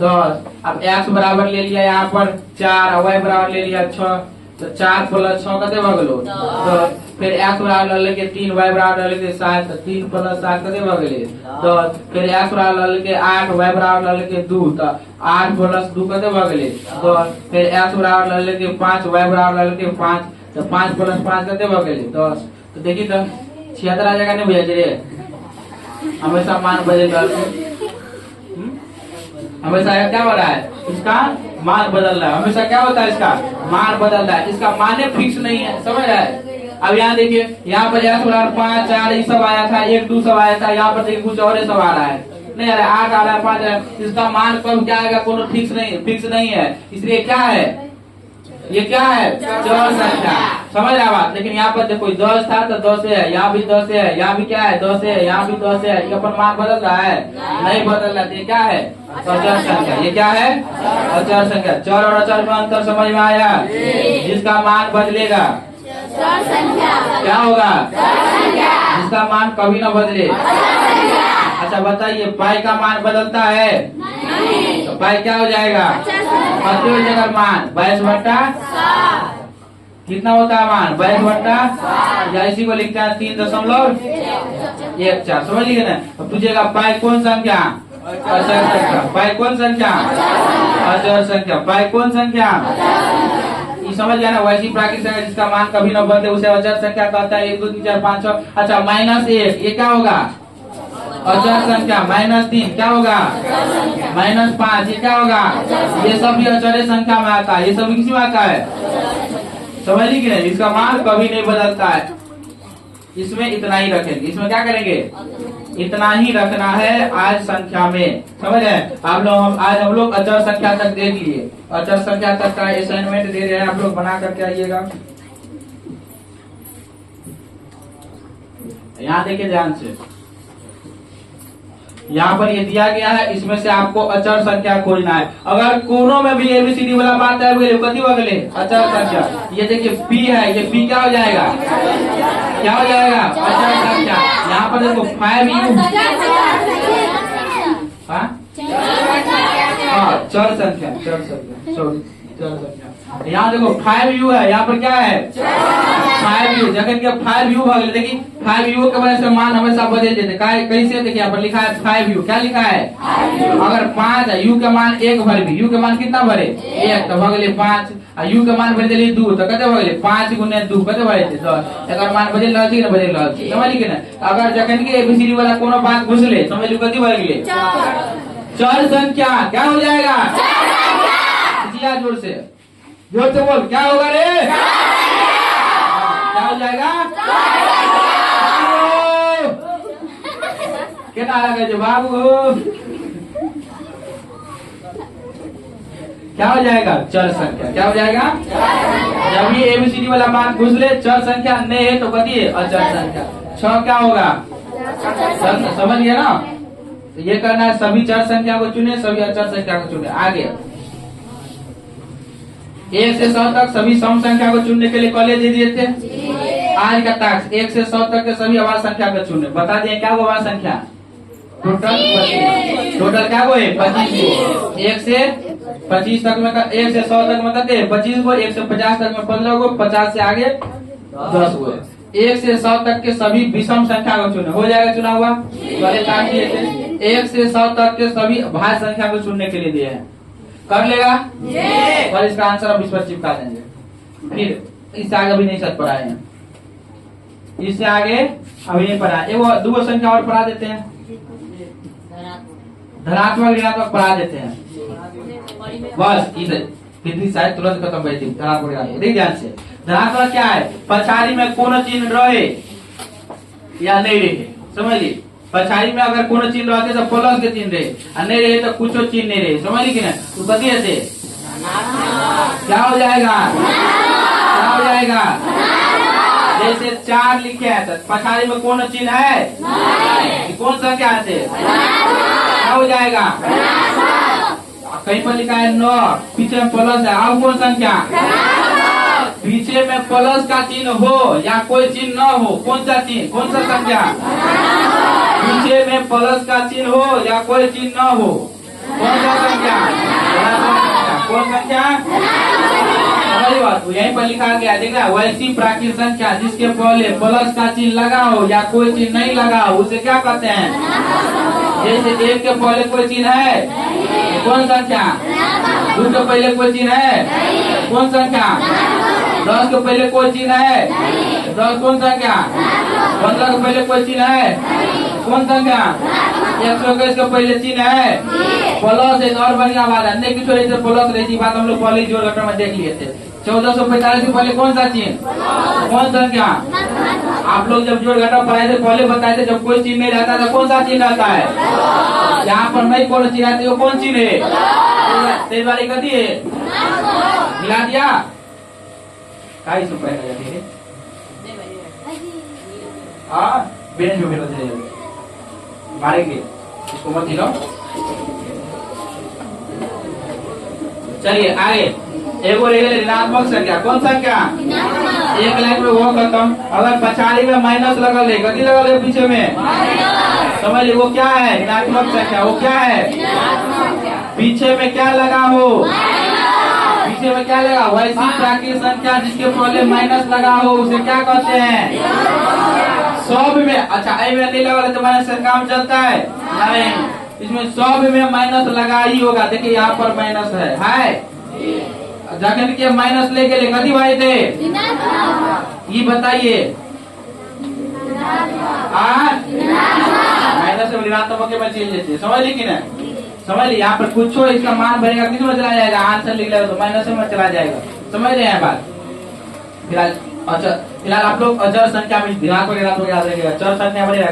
10। अब x बराबर ले लिया यहाँ पर 4 और y बराबर ले लिया 6। तो 4 + 6 कते भगलो 10। फिर x बराबर लेके 3, y बराबर लेके 7। 3 + 7 कते भगले 10। फिर x बराबर लेके 8, y बराबर लेके 2। तो 8 + 2 कते भगले 10। फिर x बराबर लेके 5, y बराबर लेके 5। तो 5 + 5 कते भगले 10। तो देखिए तो 76 आ जाएगा। नहीं भैया जी, हमेशा मान बदल, हमेशा क्या हो रहा है? इसका मान बदल रहा है। हमेशा क्या होता है? इसका मान बदल रहा है। इसका मान फिक्स नहीं है। समझ रहा है? अब यहाँ देखिए, यहाँ पर x बराबर 5, 4 ये सब आया था, 1, 2 सब आया था। यहाँ पर देखिए कुछ और सब आ रहा है, नहीं आ रहा है, 8 आ रहा है, 5 आ रहा है। इसका मान कब क्या आएगा? कोनो फिक्स नहीं है। इसलिए क्या है? ये क्या है? चर संख्या। समझ रहा बात? लेकिन यहाँ पर देखो 10 था तो 10 है, यहाँ भी 10 है, यहाँ भी क्या है? 10 है, यहाँ भी 10 है। ये अपन मान बदल रहा है? नहीं बदल रहा। ये क्या है? अचर संख्या। ये क्या है? अचर संख्या। चर और अचर में अंतर समझ में आया? जिसका मान बदलेगा क्या होगा? जिसका मान कभी न बदले। अच्छा बताइए, पाई का मान बदलता है? तो पाई क्या हो जाएगा? कितने हो जाएगा मान? 22/7। कितना होता है मान? 22/7। या इसी को लिखते हैं 3.14। समझ लीजिए ना। अब पूछेगा पाई कौन संख्या? अचर संख्या। पाई कौन संख्या? अचर संख्या। पाई कौन संख्या? ये समझ गया ना? वैसी प्राकृतिक संख्या जिसका मान कभी न बदले उसे अचर संख्या कहता है। 1, 2, 3, 4, 5, 6। अच्छा -1 ये क्या होगा? अचर संख्या। -3 क्या होगा? -5 ये क्या होगा? ये सभी अचर संख्या में आता है। ये सभी किसी में आता है? समझ ली कि नहीं? इसका मान कभी नहीं बदलता है। इसमें इतना ही रखेंगे। इसमें क्या करेंगे? इतना ही रखना है आज संख्या में। समझ रहे? आप लोग आज हम लोग अचर संख्या तक देख लिए। अचर संख्या तक का असाइनमेंट दे रहे हैं, आप लोग बना करके आइएगा। यहाँ देखिए ध्यान से, यहाँ पर ये दिया गया है, इसमें से आपको अचर संख्या खोजना है। अगर कोनों में भी ABCD वाला बात है कति बगले अचर संख्या। ये देखिए P है, ये P क्या हो जाएगा? क्या हो जाएगा? अचर संख्या। यहाँ पर देखो 5U चर संख्या। चर संख्या, सॉरी चर संख्या। यहाँ देखो 5U है, यहाँ पर क्या है? 5U। जगह के 5U भाग देखिए 5U के वजह से मान हमेशा बदल देते। कैसे? देखिए यहाँ पर लिखा है 5U। क्या लिखा है? अगर 5 है, U के मान 1 भर भी। U के मान कितना भरे? 1। तो भगले 5। U के मान बदले 2 तो कते भगले 5 × 2 कते भरे 10। अगर मान बदल रहा है ना बदल रहा है। समझ ली ना? अगर जखन के ABCD वाला कोनो बात घुसले समझ लो कति भगले चर संख्या। क्या हो जाएगा? जोर से बोल, क्या होगा रे? क्या हो जाएगा? क्या लगे बाबू? क्या हो जाएगा? चर संख्या। क्या हो जाएगा? जब ये ABCD वाला बात घुस ले चर संख्या नहीं है तो कभी अचर संख्या। 6 क्या होगा? समझ गया ना? तो ये करना है, सभी चर संख्या को चुने, सभी अचर संख्या को चुने। आगे 1 से 100 तक सभी सम संख्या को चुनने के लिए कॉलेज दे दिए थे। आज का टास्क 1 से 100 तक के सभी अवाज संख्या को चुने। बता दिए क्या वो अवाज संख्या? टोटल क्या वो है? 25। 1 से 25 तक में 1 से 100 तक में कहते 25 को, 1 से 50 तक में 15 को, 50 से आगे 10 हुए। 1 से 100 तक के सभी विषम संख्या को चुने। हो जाएगा चुना हुआ? पहले टास्क दिए थे 1 से 100 तक के सभी भाज्य संख्या को चुनने के लिए दिए हैं। कर लेगा? और इसका आंसर अब इस पर चिपका देंगे। फिर इससे आगे अभी नहीं सच पढ़ाए हैं, इससे आगे अभी नहीं पढ़ाए। वो 2 संख्या और पढ़ा देते हैं, धनात्मक ऋणात्मक पढ़ा देते हैं बस। इसे फिर भी शायद तुरंत खत्म बैठी धनात्मक। ध्यान से, धनात्मक क्या है? पछाड़ी में कोनो चिन्ह रहे या नहीं रहे, समझ ली। पछाड़ी में अगर कोनो चिन्ह रहते तो प्लस के चिन्ह रहे, और नहीं रहे तो कुछ चिन्ह नहीं रहे, समझ ली कि ना। तो कथी है क्या हो जाएगा? क्या हो जाएगा? जैसे 4 लिखे हैं तो पछाड़ी में कौन चिन्ह है? कौन संख्या है? क्या हो जाएगा? कहीं पर लिखा है 9, पीछे में प्लस है, अब कौन संख्या? पीछे में प्लस का चिन्ह हो या कोई चिन्ह न हो, कौन सा चिन्ह, कौन सा संख्या? पीछे में प्लस का चिन्ह हो या कोई चिन्ह न हो, कौन सा संख्या? कौन संख्या? हमारी बात यहीं पर लिखा गया, देखा, वैसी प्राकृत संख्या जिसके पहले प्लस का चिन्ह लगा हो या कोई चिन्ह नहीं लगा हो, उसे क्या कहते हैं? जैसे 1 के पहले कोई चिन्ह है, कौन संख्या? 2 के पहले कोई चिन्ह है, कौन संख्या? 10 के पहले कोई चिन्ह है, 10 कौन संख्या? 15 के पहले कोई चिन्ह है, कौन संख्या? 121 के पहले चिन्ह है, प्लस है। और बढ़िया बात है, नहीं किसी से प्लस रहती बात हम लोग पहले जोड़ घटा में देख लिए थे। 1445 से पहले कौन सा चिन्ह, कौन संख्या? आप लोग जब जोड़ घटा पढ़ाए थे पहले बताए थे, जब कोई चिन्ह नहीं रहता था कौन सा चिन्ह रहता है? यहाँ पर नहीं कौन चिन्ह रहती, वो कौन चिन्ह है? तेज वाली कथी है? मिला दिया बेंच में मारेंगे इसको, मत हिलो। चलिए आगे, एक और ऋणात्मक संख्या, कौन संख्या? एक लाइन में वो खत्म। अगर पछाड़ी में माइनस लगल है, कथी लगल है पीछे में? समझ ली, वो क्या है? ऋणात्मक संख्या। वो क्या है? पीछे में क्या लगा हो? पीछे में क्या लगा? वैसी प्राकृत संख्या जिसके पहले माइनस लगा हो उसे क्या कहते हैं? सब में। अच्छा, आई में नहीं लगा तो माइनस से काम चलता है? नहीं, इसमें सब में माइनस लगा ही होगा। देखिए यहाँ पर माइनस है जखन के माइनस लेके ले कथी भाई थे? ये बताइए, माइनस से ऋणात्मक में चेंज देते, समझ ली कि ना? समझ ली, यहाँ पर कुछ इसका मान बनेगा किस में चला जाएगा? आंसर लिख लेगा तो माइनस में चला जाएगा, समझ रहे हैं बात? फिलहाल अच्छा, फिलहाल आप लोग अचर संख्या में ऋणात्मक ऋणात्मक याद रखिएगा। चर संख्या बनेगा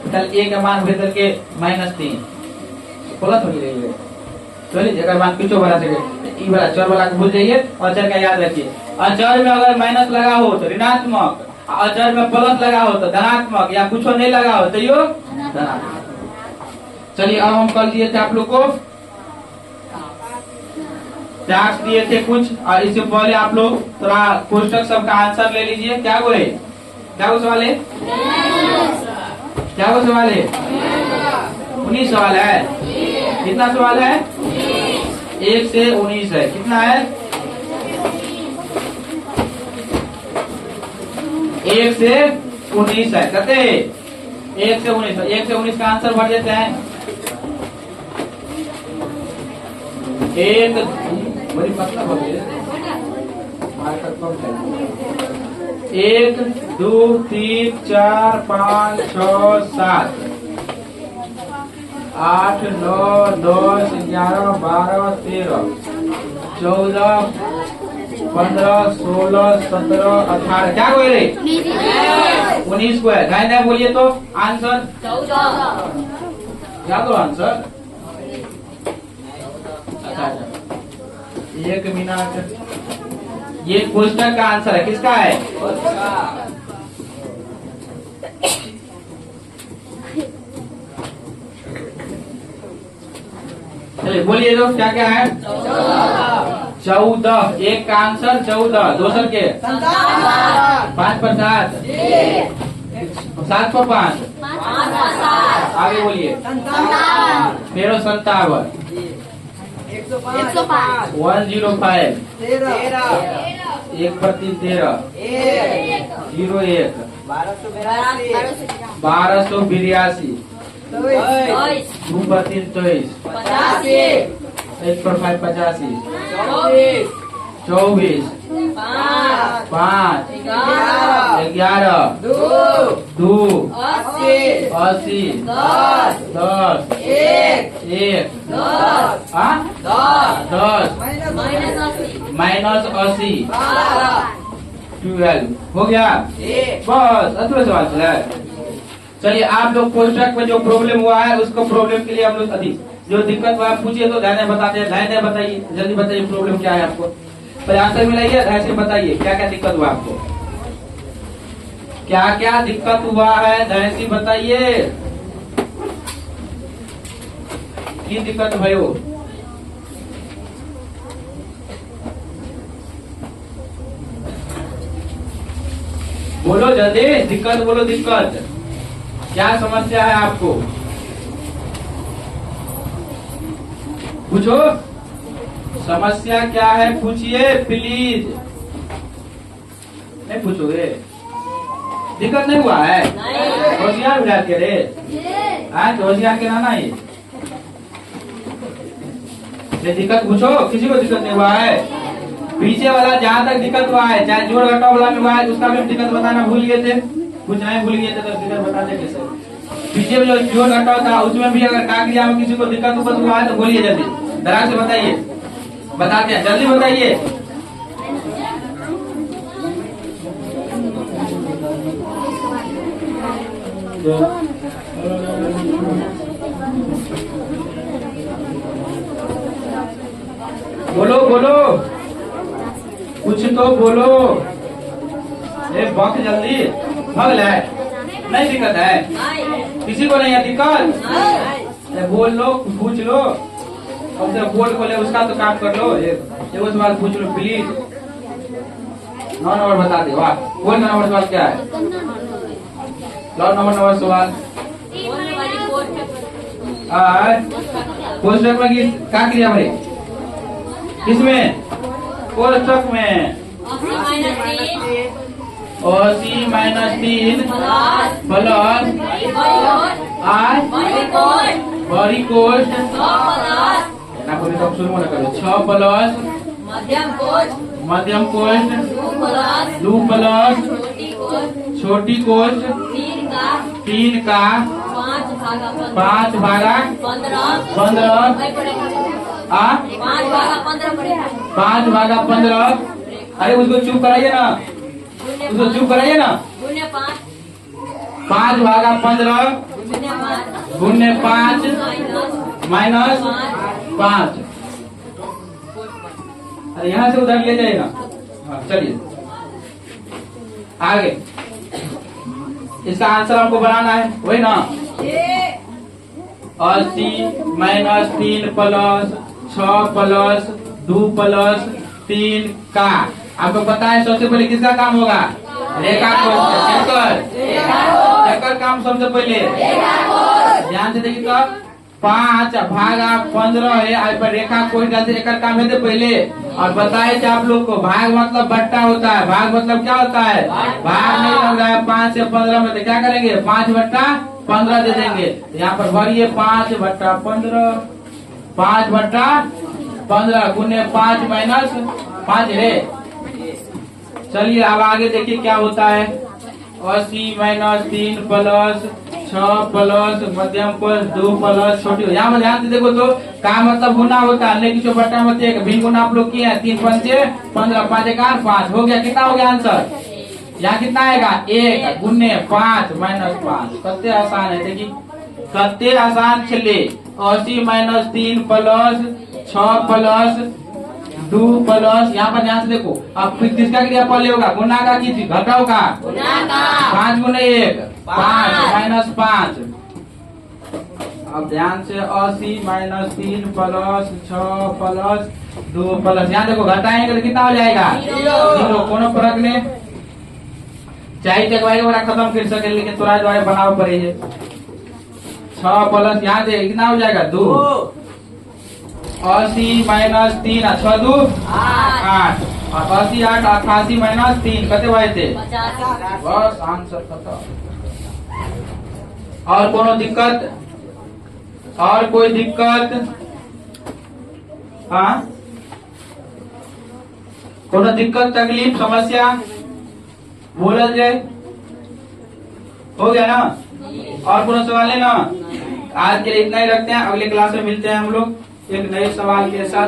फिलहाल a का मान भेज करके -3 प्लस हो जाएगा। चलिए, अगर मान पीछे बढ़ा सके, ई वाला चर वाला को भूल जाइए, अचर का याद रखिए। अचर में अगर माइनस लगा हो तो ऋणात्मक, अचर में प्लस लगा हो तो धनात्मक, या कुछ नहीं लगा हो तो यो धनात्मक। चलिए, अब हम कल दिए थे आप लोग को टैक्स दिए थे कुछ, और इससे पहले आप लोग थोड़ा कोष्टक सबका आंसर ले लीजिए। क्या बोले? क्या वो सवाल है? क्या वो सवाल है? 19 सवाल है। कितना सवाल है? 1 से 19 है। कितना है? 1 से 19 है। कहते 1 से 19, 1 से 19 का आंसर भर देते हैं। 1 बड़ी मतलब हो गई, 1 2 3 4 5 6 7 8 9 10 11 12 13 14 15 16 17 18 क्या बोले? 19 को है। गाय बोलिए तो आंसर 14। क्या दो आंसर? अच्छा, 1 मिनट। ये क्वेश्चन का आंसर है। किसका है? चलिए बोलिए तो क्या क्या है? 14। एक का आंसर 14। दूसर के 5 पर 7, 7 पर 5, आगे बोलिए। 13 57, 105, 1 पर 3 13, 01, 1282, 2 पर 3 23, 1 पर 5 85, 24, 5 11 2 80 10 1 10 माइनस 80 12 हो गया। बस अधूरा सवाल चला। चलिए आप लोग कोष्टक में जो प्रॉब्लम हुआ है उसको प्रॉब्लम के लिए हम लोग अधिक जो दिक्कत हुआ पूछिए तो ध्यान बताते हैं। ध्यान बताइए, जल्दी बताइए प्रॉब्लम क्या है आपको। पर आंसर मिलाइए, ध्यान से बताइए क्या क्या दिक्कत हुआ आपको, क्या क्या दिक्कत हुआ है, ध्यान से बताइए की दिक्कत भयो। बोलो जल्दी, दिक्कत बोलो, दिक्कत क्या समस्या है आपको, पूछो समस्या क्या है, पूछिए प्लीज। नहीं पूछोगे, दिक्कत नहीं हुआ है, होशियार विराट के रे आज होशियार के नाना ये दिक्कत पूछो, किसी को दिक्कत नहीं हुआ है। पीछे वाला जहाँ तक दिक्कत हुआ है, चाहे जोड़ घटाव वाला में हुआ है उसका भी दिक्कत बताना भूल गए थे, कुछ नहीं भूल गए थे तो दिक्कत बता दे कैसे। पीछे में जो जोड़ घटाव था उसमें भी अगर काकरिया में किसी को दिक्कत हुआ है तो बोलिए जल्दी, दराज से बताइए, बताते हैं जल्दी बताइए। बोलो बोलो, कुछ तो बोलो, बक जल्दी भाग ले। नहीं दिक्कत है, किसी को नहीं है दिक्कत, बोल लो, पूछ लो, अब बोर्ड खोले उसका तो काम कर लो। एक सवाल पूछ लो प्लीज। 9 नंबर बता दे, वाह बोल 9 नंबर सवाल क्या है, लो 9 नंबर सवाल। कोष्टक में क्या क्रिया भाई, किसमें, कोष्टक में 80 माइनस 3 प्लस बड़ी कोष्ट ना बोले तो शुरू ना करो 6 प्लस मध्यम कोष्ट 2 प्लस छोटी कोष्ट 3 का 5 भागा 15 5 भागा 15। अरे उसको चुप कराइए ना, उसको चुप कराइए ना। 5 भागा 15 गुने 5 माइनस 5। अरे यहाँ से उधर ले जाइएगा। हाँ चलिए आगे, इसका आंसर आपको बनाना है, वही ना 80 माइनस 3 प्लस 6 प्लस 2 प्लस 3 का। आपको पता है सबसे पहले किसका काम होगा, रेखा कोष्ठ, चक्कर काम सबसे पहले। ध्यान से देखिए तो 5 भागा 15 है, आज पर रेखा कोष्ठ डालते एक काम है पहले। और बताए थे आप लोग को भाग मतलब बट्टा होता है, भाग मतलब क्या होता है, भाग नहीं लग रहा है 5 से 15 में, तो क्या करेंगे 5 बट्टा 15 दे देंगे। यहाँ पर भरिए 5 बट्टा 15, 5 बट्टा 15 गुने 5 माइनस 5 है। चलिए अब आगे देखिए क्या होता है, 80 माइनस 3 प्लस 6 प्लस मध्यम कोष्ठ 2 प्लस छोटी। यहाँ में ध्यान से देखो तो का मतलब गुना होता है, लेकिन बट्टा मत एक भिन्न गुना आप लोग किए हैं, 3 पंचे 15 5 1 5 हो गया। कितना हो गया आंसर, यहाँ कितना आएगा 1 गुने 5 माइनस 5। कत्ते आसान है, देखिए कत्ते आसान चले। 80 माइनस 3 प्लस 6 प्लस 2 प्लस, यहाँ पर ध्यान से देखो अब फिर किसका क्रिया पहले होगा, गुना का की घटाओ का, 5 गुने 1 5 माइनस 5। अब ध्यान से 80 माइनस 3 प्लस 6 प्लस 2 प्लस, यहाँ देखो घटाएंगे तो कितना हो जाएगा 0। कोनो फर्क नहीं, चाहे चकवाई वाला खत्म कर सके लेकिन तोरा द्वारा बनाओ पड़े। 6 प्लस यहाँ से कितना हो जाएगा 2। 80 माइनस 3 6 2 8 और 80 8 88 माइनस 3 कते हुए थे, बस आंसर खत्म। और कोनो दिक्कत, और कोई दिक्कत, हाँ कोनो दिक्कत तकलीफ समस्या बोलल जाए, हो गया ना? और कोनो सवाल है ना? आज के लिए इतना ही रखते हैं, अगले क्लास में मिलते हैं हम लोग एक नए सवाल के साथ।